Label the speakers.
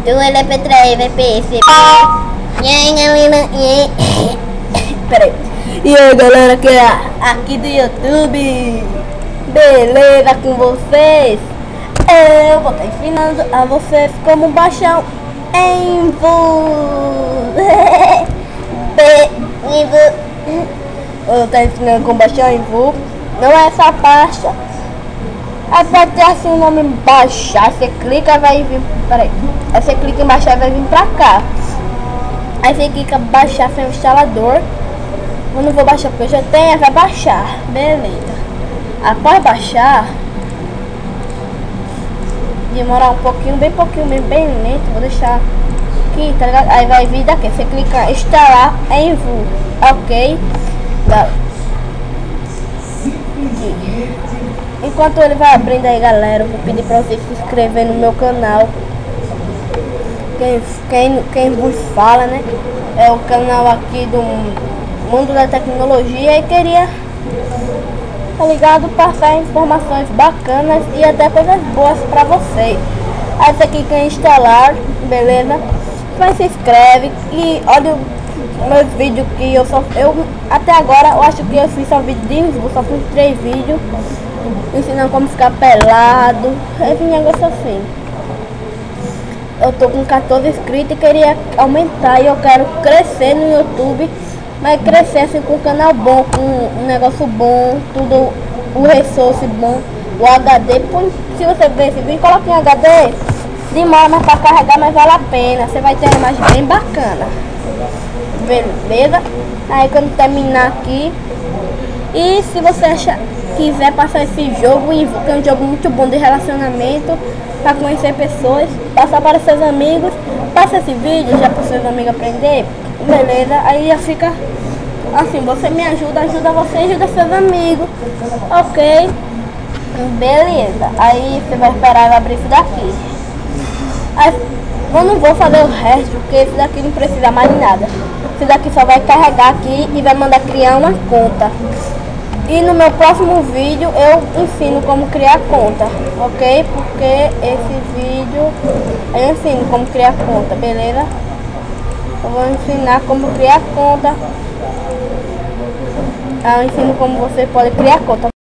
Speaker 1: Tu olha pra trás, vai perceber. E aí, galera? Peraí. E aí, galera, que é aqui do YouTube. Beleza com vocês? Eu vou estar ensinando a vocês como baixar em eu vou estar ensinando como baixar em Envu. Não é essa pasta. Aí pode ter assim o nome baixar. Você clica, vai vir. Peraí. Aí você clica em baixar e vai vir pra cá. Aí você clica baixar sem o instalador. Eu não vou baixar porque eu já tenho, vai baixar. Beleza. Após baixar, demorar um pouquinho, bem pouquinho mesmo, bem lento. Vou deixar aqui, tá ligado? Aí vai vir daqui. Você clica instalar em Envu. Ok. Tá. Enquanto ele vai abrindo aí, galera, eu vou pedir pra vocês se inscreverem no meu canal. Quem vos fala, né? É o canal aqui do mundo da tecnologia e queria, tá ligado, passar informações bacanas e até coisas boas pra vocês. Aí você clica em instalar, beleza? Vai, se inscreve e olha meus vídeos que eu até agora eu acho que eu fiz só vídeo de Envu, só fiz 3 vídeos ensinando como ficar pelado, esse negócio assim. Eu tô com 14 inscritos e queria aumentar, e eu quero crescer no YouTube, mas crescer assim com um canal bom, com um negócio bom, tudo, o resource bom, o HD. Se você ver esse vídeo, coloca em HD, demora mais pra carregar, mas vale a pena, você vai ter uma imagem bem bacana. Beleza? Aí quando terminar aqui, e se você quiser passar esse jogo, que é um jogo muito bom de relacionamento, para conhecer pessoas, passar para seus amigos, passa esse vídeo já para seus amigos aprender, beleza? Aí já fica assim, você me ajuda, ajuda você, ajuda seus amigos, ok? Beleza, aí você vai esperar abrir isso daqui. Aí, eu não vou fazer o resto, porque esse daqui não precisa mais de nada. Esse daqui só vai carregar aqui e vai mandar criar uma conta. E no meu próximo vídeo eu ensino como criar conta, ok? Porque esse vídeo eu ensino como criar conta, beleza? Eu vou ensinar como criar conta. Eu ensino como você pode criar conta.